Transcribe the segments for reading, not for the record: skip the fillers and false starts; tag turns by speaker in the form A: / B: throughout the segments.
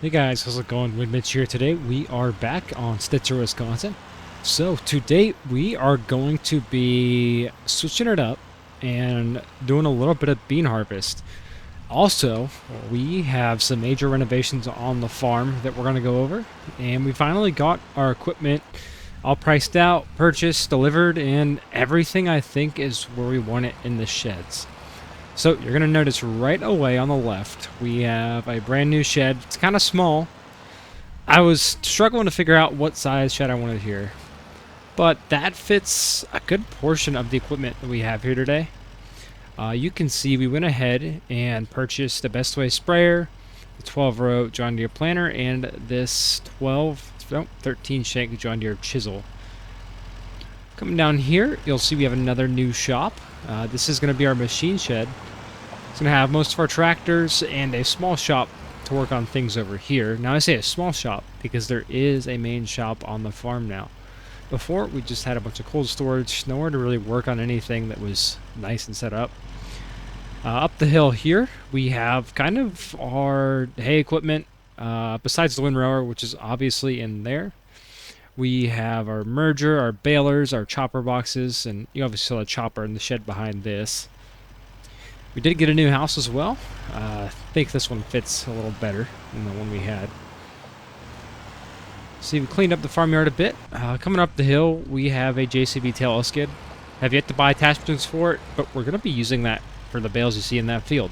A: Hey guys, how's it going? Mitch here. Today we are back on Stitzer, Wisconsin. So today we are going to be switching it up and doing a little bit of bean harvest. Also, we have some major renovations on the farm that we're going to go over, and we finally got our equipment all priced out, purchased, delivered, and everything I think is where we want it in the sheds. So you're going to notice right away on the left, we have a brand new shed. It's kind of small. I was struggling to figure out what size shed I wanted here, but that fits a good portion of the equipment that we have here today. You can see we went ahead and purchased the Best Way sprayer, the 12-row John Deere planter, and this 13 shank John Deere chisel. Coming down here, you'll see we have another new shop. This is going to be our machine shed. It's going to have most of our tractors and a small shop to work on things over here. Now I say a small shop because there is a main shop on the farm now. Before, we just had a bunch of cold storage, nowhere to really work on anything that was nice and set up. Up the hill here, we have kind of our hay equipment, besides the windrower, which is obviously in there. We have our merger, our balers, our chopper boxes, and you obviously saw the chopper in the shed behind this. We did get a new house as well. I think this one fits a little better than the one we had. See, we cleaned up the farmyard a bit. Coming up the hill, we have a JCB tail skid. Have yet to buy attachments for it, but we're going to be using that for the bales you see in that field.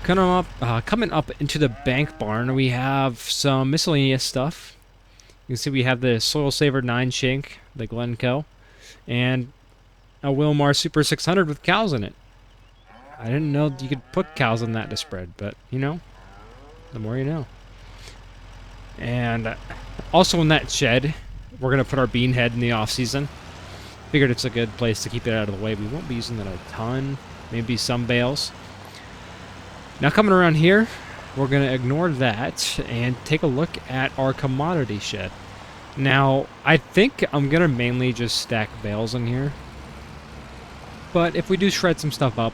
A: Coming up into the bank barn, we have some miscellaneous stuff. You can see we have the Soil Saver 9 shank, the Glencoe, and a Wilmar Super 600 with cows in it. I didn't know you could put cows in that to spread, but, you know, the more you know. And also in that shed, we're going to put our bean head in the off-season. Figured it's a good place to keep it out of the way. We won't be using it a ton, maybe some bales. Now coming around here, we're going to ignore that and take a look at our commodity shed. Now, I think I'm going to mainly just stack bales in here. But if we do shred some stuff up,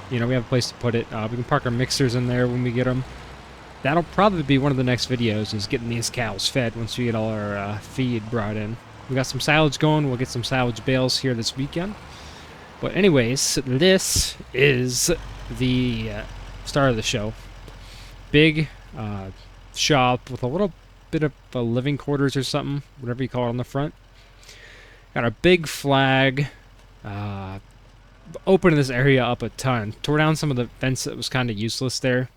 A: you know, we have a place to put it. We can park our mixers in there when we get them. That'll probably be one of the next videos, is getting these cows fed once we get all our feed brought in. We got some silage going. We'll get some silage bales here this weekend. But anyways, this is the start of the show. Big shop with a little bit of living quarters or something, whatever you call it on the front. Got a big flag. Opened this area up a ton. Tore down some of the fence that was kind of useless there.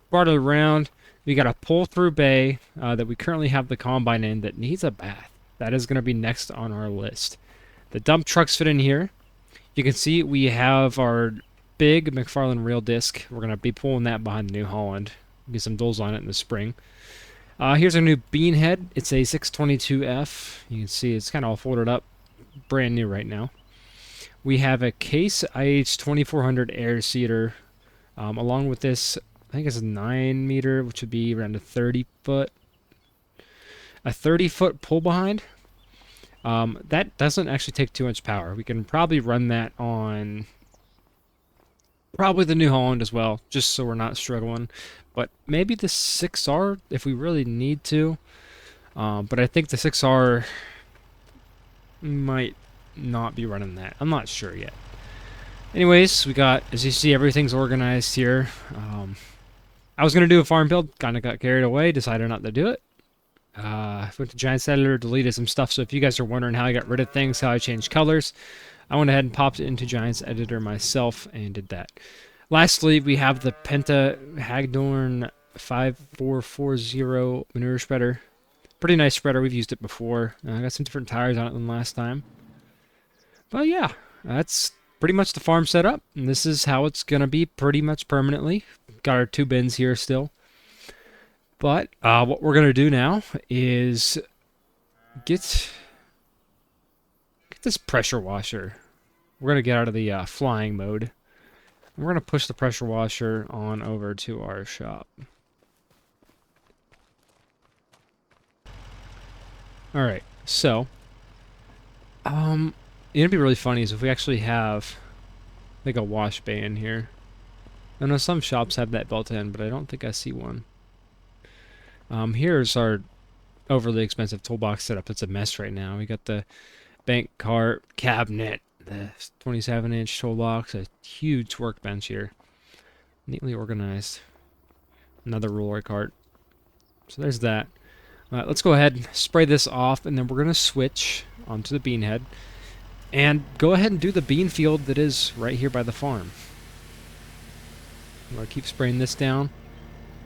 A: Brought it around. We got a pull-through bay that we currently have the combine in that needs a bath. That is going to be next on our list. The dump trucks fit in here. You can see we have our big McFarlane reel disc. We're going to be pulling that behind the New Holland. Get some doles on it in the spring. Here's our new bean head. It's a 622F. You can see it's kind of all folded up. Brand new right now. We have a Case IH 2400 air seeder. Along with this, I think it's a 9 meter, which would be around a 30 foot. A 30-foot pull behind. That doesn't actually take too much power. We can probably run that on probably the New Holland as well, just so we're not struggling. But maybe the 6R if we really need to. But I think the 6R might not be running that. I'm not sure yet. Anyways, we got, as you see, everything's organized here. I was going to do a farm build, kind of got carried away, decided not to do it. Went to Giants Editor, deleted some stuff, so if you guys are wondering how I got rid of things, how I changed colors, I went ahead and popped it into Giants Editor myself and did that. Lastly, we have the Penta Hagdorn 5440 manure spreader. Pretty nice spreader, we've used it before. I got some different tires on it than last time. But yeah, that's pretty much the farm setup, and this is how it's going to be pretty much permanently. Got our 2 bins here still. But what we're going to do now is get this pressure washer. We're going to get out of the flying mode. And we're going to push the pressure washer on over to our shop. Alright, so it'd be really funny is if we actually have like a wash bay in here. I know some shops have that built in, but I don't think I see one. Here's our overly expensive toolbox setup. It's a mess right now. We got the bank cart cabinet, the 27-inch toolbox, a huge workbench here, neatly organized. Another roller cart. So there's that. Let's go ahead and spray this off, and then we're going to switch onto the bean head and go ahead and do the bean field that is right here by the farm. I'm going to keep spraying this down.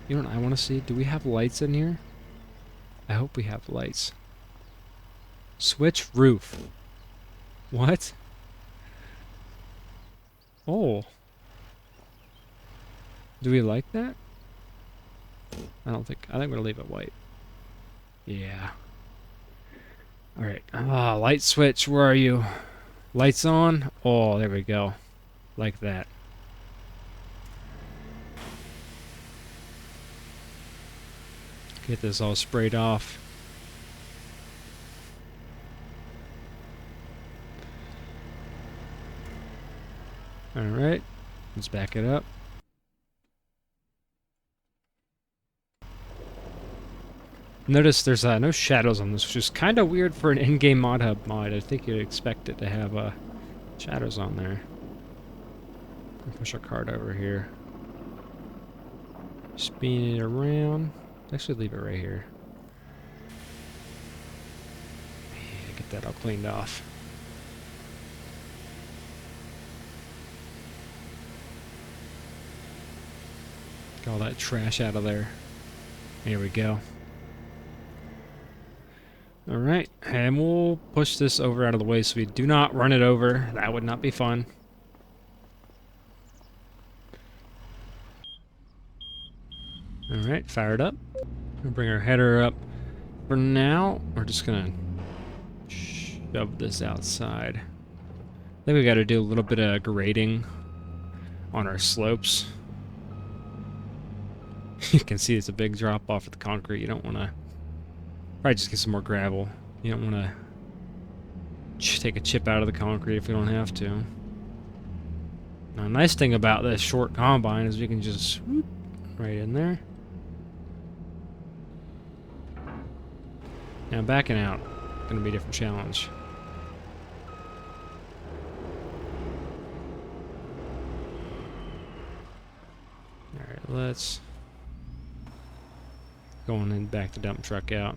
A: You know what I want to see? Do we have lights in here? I hope we have lights. Switch roof. What? Oh. Do we like that? I think I'm going to leave it white. Yeah. Alright. Ah, light switch, where are you? Lights on? Oh, there we go. Like that. Get this all sprayed off. Alright. Let's back it up. Notice there's no shadows on this, which is kind of weird for an in-game mod hub mod. I think you'd expect it to have shadows on there. Push our cart over here. Spin it around. Actually, leave it right here. Yeah, get that all cleaned off. Get all that trash out of there. Here we go. Alright, and we'll push this over out of the way so we do not run it over. That would not be fun. Alright, fire it up. We'll bring our header up. For now, we're just gonna shove this outside. I think we gotta do a little bit of grading on our slopes. You can see it's a big drop off of the concrete. You don't want to... Probably just get some more gravel. You don't want to take a chip out of the concrete if you don't have to. Now, a nice thing about this short combine is we can just whoop, right in there. Now backing out, gonna be a different challenge. All right, let's go on and back the dump truck out.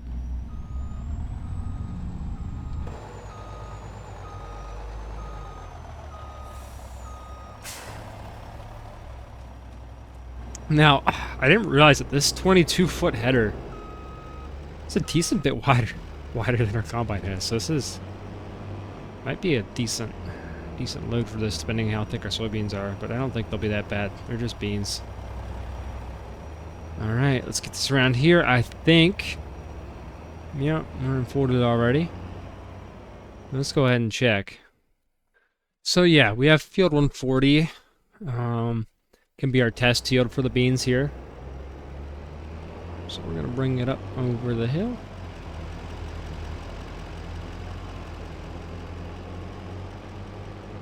A: Now, I didn't realize that this 22-foot header is a decent bit wider than our combine has. So this might be a decent load for this, depending on how thick our soybeans are. But I don't think they'll be that bad. They're just beans. All right, let's get this around here. I think, yeah, we're unfolded already. Let's go ahead and check. So yeah, we have field 140. Can be our test yield for the beans here. So we're gonna bring it up over the hill.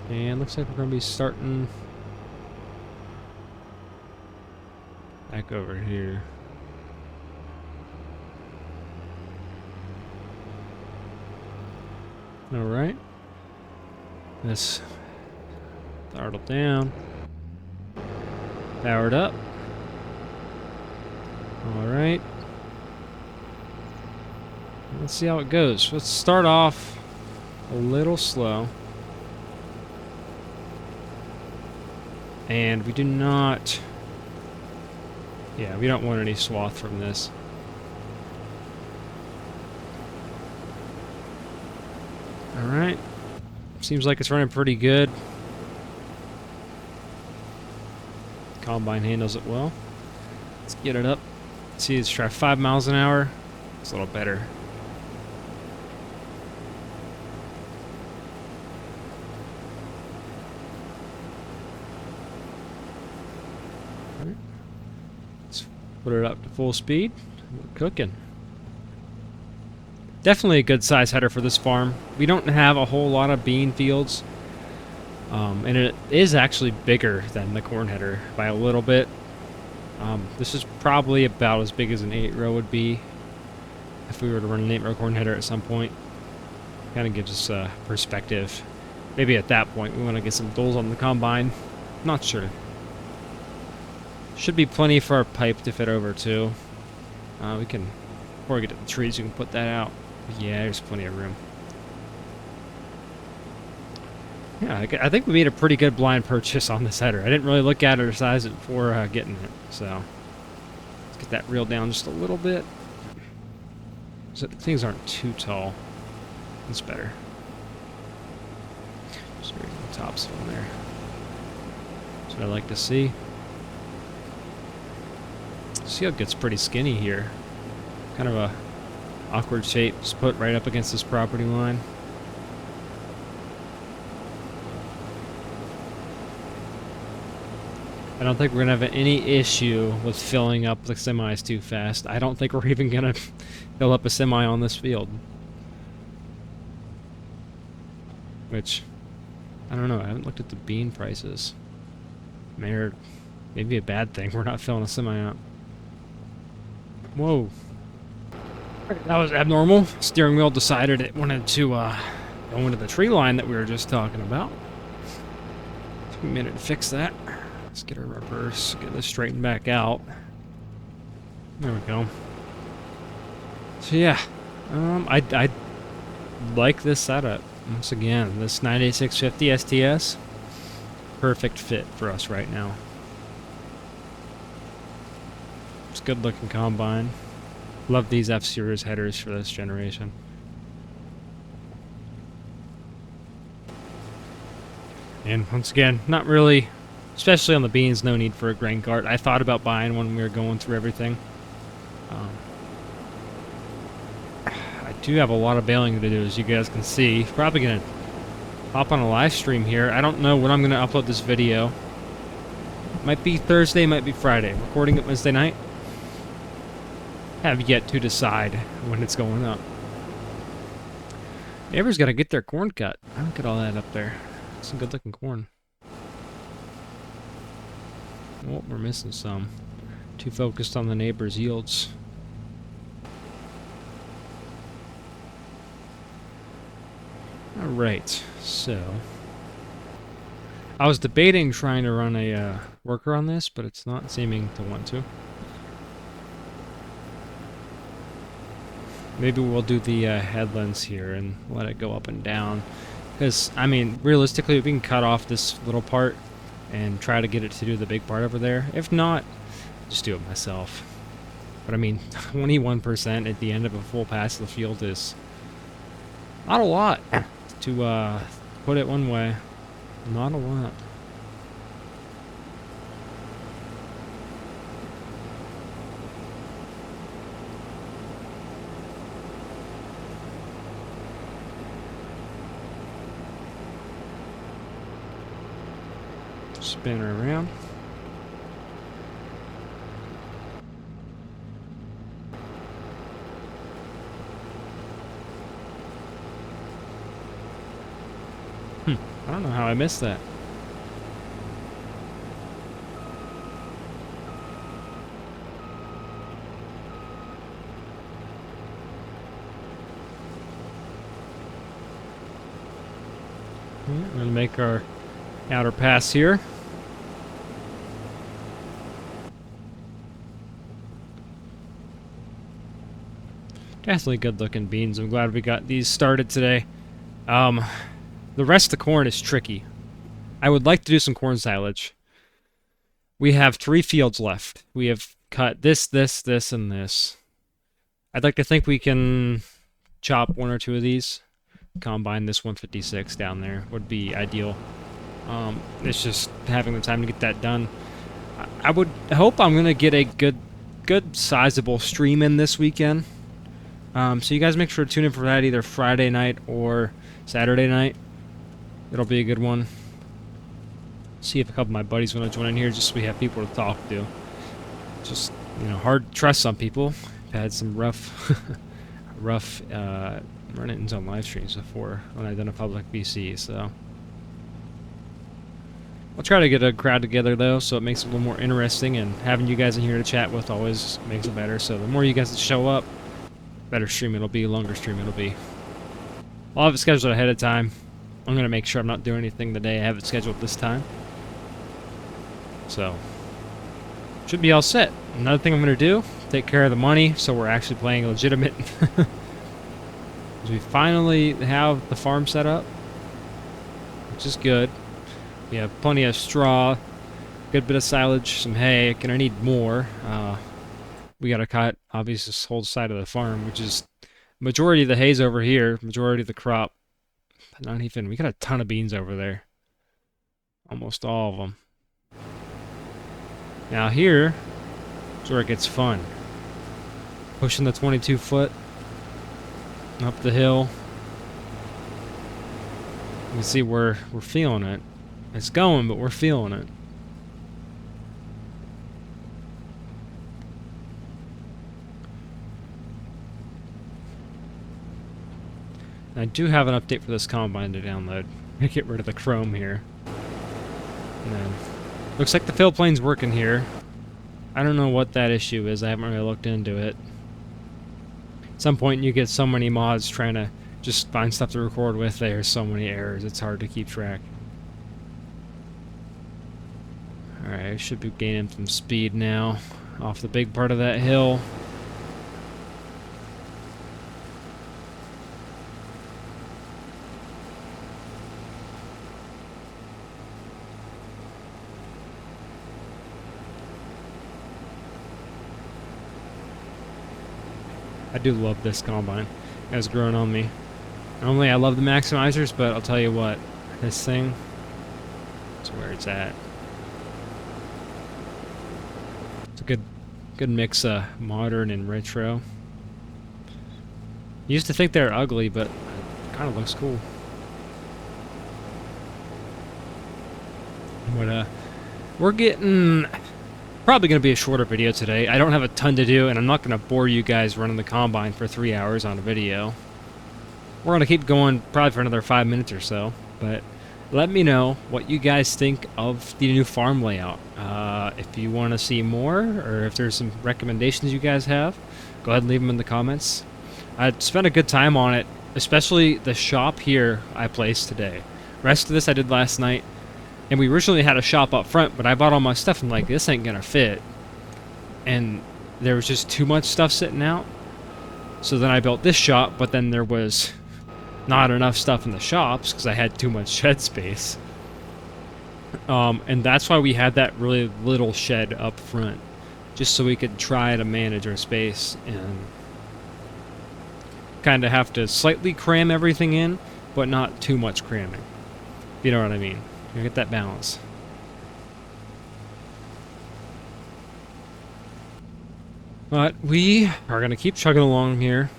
A: And looks like we're gonna be starting back over here. All right. Let's throttle down. Powered up. Alright. Let's see how it goes. Let's start off a little slow. And we do not... Yeah, we don't want any swath from this. Alright. Seems like it's running pretty good. Combine handles it well. Let's get it up. See, let's try 5 miles an hour. It's a little better. All right. Let's put it up to full speed. We're cooking. Definitely a good size header for this farm. We don't have a whole lot of bean fields. And it is actually bigger than the corn header by a little bit. This is probably about as big as an 8-row would be if we were to run an 8-row corn header at some point. Kind of gives us a perspective. Maybe at that point we want to get some doles on the combine. Not sure. Should be plenty for our pipe to fit over too. We can, before we get to the trees, we can put that out. Yeah, there's plenty of room. Yeah, I think we made a pretty good blind purchase on this header. I didn't really look at it or size it before getting it, so let's get that reel down just a little bit so things aren't too tall. That's better. Just raising the tops from there. That's what I like to see. See how it gets pretty skinny here. Kind of a awkward shape, just put right up against this property line. I don't think we're going to have any issue with filling up the semis too fast. I don't think we're even going to fill up a semi on this field. Which, I don't know, I haven't looked at the bean prices. Maybe a bad thing, we're not filling a semi up. Whoa. That was abnormal. Steering wheel decided it wanted to go into the tree line that we were just talking about. Took a minute to fix that. Let's get our reverse, get this straightened back out. There we go. So yeah, I like this setup. Once again, this 9650 STS, perfect fit for us right now. It's a good looking combine. Love these F-Series headers for this generation. And once again, not really, especially on the beans, no need for a grain cart. I thought about buying one when we were going through everything. I do have a lot of baling to do, as you guys can see. Probably going to hop on a live stream here. I don't know when I'm going to upload this video. Might be Thursday, might be Friday. Recording it Wednesday night. Have yet to decide when it's going up. Neighbors got to get their corn cut. I don't get all that up there. Some good looking corn. Oh, we're missing some. Too focused on the neighbors' yields. Alright, so I was debating trying to run a worker on this, but it's not seeming to want to. Maybe we'll do the headlands here and let it go up and down. Because, I mean, realistically, we can cut off this little part and try to get it to do the big part over there. If not, just do it myself. But I mean, 21% at the end of a full pass of the field is not a lot, to put it one way. Not a lot. Spin her around. I don't know how I missed that. We're going to make our outer pass here. Definitely good looking beans. I'm glad we got these started today. The rest of the corn is tricky. I would like to do some corn silage. We have 3 fields left. We have cut this, and this. I'd like to think we can chop 1 or 2 of these. Combine this 156 down there would be ideal. It's just having the time to get that done. I would hope I'm going to get a good sizable stream in this weekend. So you guys make sure to tune in for that either Friday night or Saturday night. It'll be a good one. See if a couple of my buddies want to join in here just so we have people to talk to. Just, you know, hard to trust some people. I've had some rough run-ins on live streams before when I've done a public VC, so. I'll try to get a crowd together though, so it makes it a little more interesting, and having you guys in here to chat with always makes it better. So the more you guys that show up, better stream it'll be, longer stream it'll be. I'll have it scheduled ahead of time. I'm going to make sure I'm not doing anything the day I have it scheduled this time. So, should be all set. Another thing I'm going to do, take care of the money so we're actually playing legitimate. We finally have the farm set up, which is good. We have plenty of straw, good bit of silage, some hay. Gonna need more. We gotta cut, obviously, this whole side of the farm, which is majority of the hay's over here, majority of the crop. Not even, we got a ton of beans over there. Almost all of them. Now here is where it gets fun. Pushing the 22 foot up the hill. You can see we're feeling it. It's going, but we're feeling it. And I do have an update for this combine to download. Get rid of the chrome here. And then, looks like the fill plane's working here. I don't know what that issue is. I haven't really looked into it. At some point you get so many mods trying to just find stuff to record with. There's so many errors. It's hard to keep track. Alright, I should be gaining some speed now off the big part of that hill. I do love this combine. It has grown on me. Normally I love the maximizers, but I'll tell you what, this thing is where it's at. It's a good mix of modern and retro. Used to think they were ugly, but it kind of looks cool. But we're getting probably going to be a shorter video today. I don't have a ton to do, and I'm not going to bore you guys running the combine for 3 hours on a video. We're going to keep going probably for another 5 minutes or so, but let me know what you guys think of the new farm layout. If you want to see more, or if there's some recommendations you guys have, go ahead and leave them in the comments. I spent a good time on it, especially the shop here I placed today. Rest of this I did last night, and we originally had a shop up front, but I bought all my stuff and like, this ain't gonna fit. And there was just too much stuff sitting out. So then I built this shop, but then there was not enough stuff in the shops because I had too much shed space. And that's why we had that really little shed up front, just so we could try to manage our space and kind of have to slightly cram everything in, but not too much cramming. If you know what I mean. You get that balance. But we are going to keep chugging along here.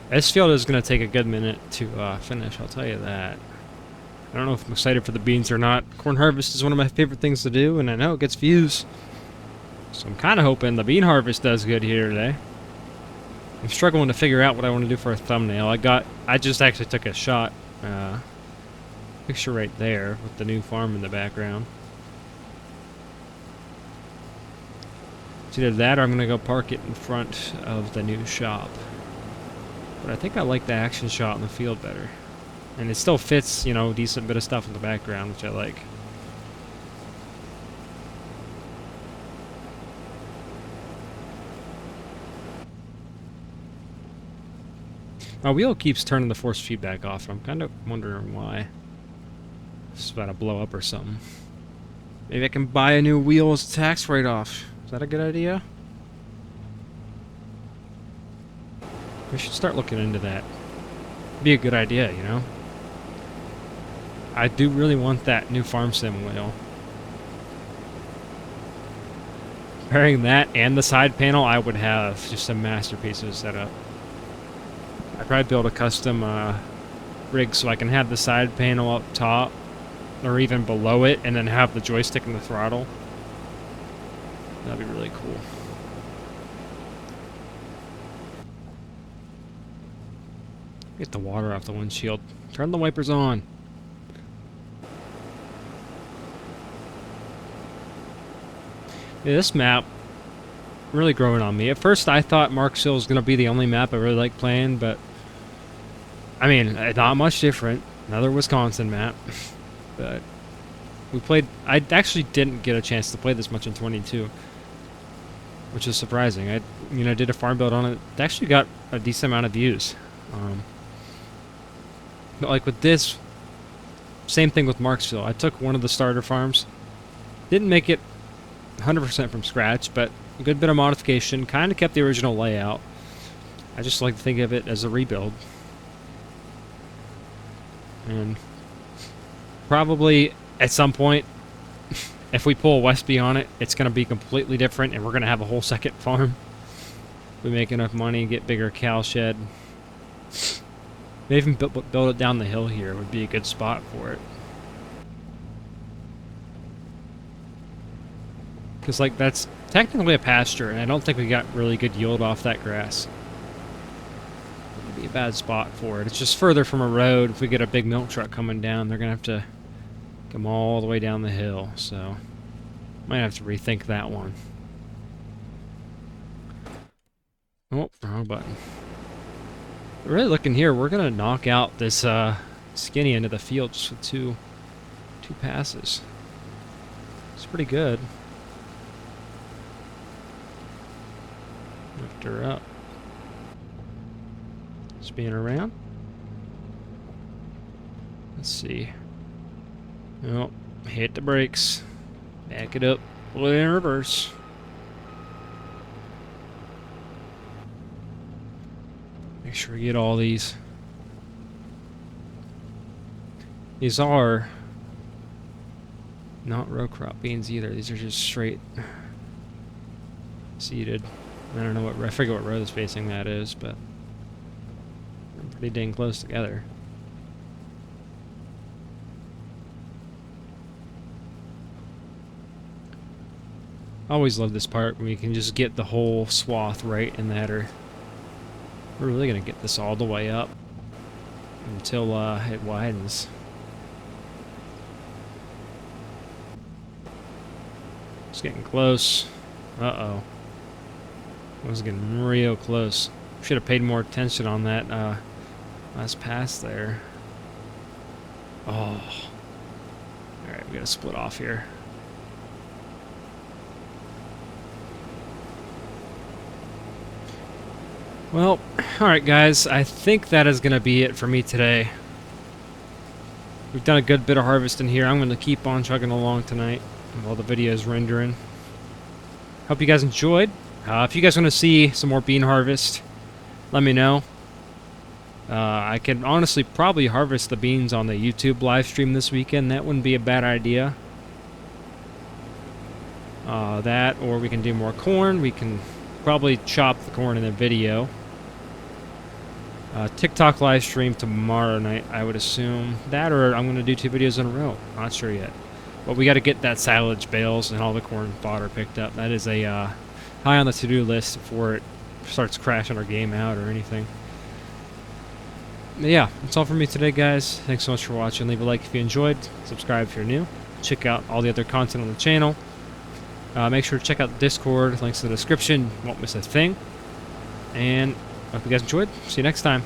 A: This field is going to take a good minute to finish, I'll tell you that. I don't know if I'm excited for the beans or not. Corn harvest is one of my favorite things to do, and I know it gets views. So I'm kind of hoping the bean harvest does good here today. I'm struggling to figure out what I want to do for a thumbnail. I just actually took a shot. Picture right there with the new farm in the background. It's either that or I'm going to go park it in front of the new shop. But I think I like the action shot in the field better. And it still fits, you know, decent bit of stuff in the background, which I like. My wheel keeps turning the force feedback off, and I'm kind of wondering why. It's about to blow up or something. Maybe I can buy a new wheel as a tax write-off. Is that a good idea? We should start looking into that. Be a good idea, you know? I do really want that new farm sim wheel. Pairing that and the side panel, I would have just a masterpiece of a setup. I'd probably build a custom rig so I can have the side panel up top, or even below it, and then have the joystick and the throttle. That'd be really cool. Get the water off the windshield. Turn the wipers on. Yeah, this map really growing on me. At first, I thought Marksville was going to be the only map I really like playing, but I mean, not much different. Another Wisconsin map, but we played. I actually didn't get a chance to play this much in 22, which is surprising. I did a farm build on it. It actually got a decent amount of views. But like with this, same thing with Marksville. I took one of the starter farms, didn't make it 100% from scratch, but a good bit of modification. Kind of kept the original layout. I just like to think of it as a rebuild. And probably at some point, if we pull Westby on it, it's going to be completely different, and we're going to have a whole second farm. We make enough money, get bigger cow shed. Maybe even build it down the hill here would be a good spot for it. Because, like, that's technically a pasture, and I don't think we got really good yield off that grass. It would be a bad spot for it. It's just further from a road. If we get a big milk truck coming down, they're going to have to come all the way down the hill, so might have to rethink that one. Oh, wrong button. Really looking here, we're going to knock out this skinny end of the field just with two passes. It's pretty good. Lift her up. Spin around. Let's see. Oh, hit the brakes. Back it up. Pull it in reverse. Make sure we get all these. These are not row crop beans either. These are just straight seeded. I don't know what, I forget what row the spacing that is, but they're pretty dang close together. I always love this part when we can just get the whole swath right in the header. We're really going to get this all the way up until it widens. It's getting close. Uh-oh. I was getting real close. Should have paid more attention on that last pass there. Oh. Alright, we got to split off here. Well, alright guys, I think that is going to be it for me today. We've done a good bit of harvesting here. I'm going to keep on chugging along tonight while the video is rendering. Hope you guys enjoyed. If you guys want to see some more bean harvest, let me know. I can honestly probably harvest the beans on the YouTube live stream this weekend. That wouldn't be a bad idea. That, or we can do more corn. We can probably chop the corn in the video. TikTok live stream tomorrow night, I would assume. That, or I'm going to do 2 videos in a row. Not sure yet. But we got to get that silage bales and all the corn fodder picked up. That is a high on the to-do list before it starts crashing our game out or anything. But yeah, that's all for me today, guys. Thanks so much for watching. Leave a like if you enjoyed. Subscribe if you're new. Check out all the other content on the channel. Make sure to check out the Discord. Links in the description. Won't miss a thing. And I hope you guys enjoyed. See you next time.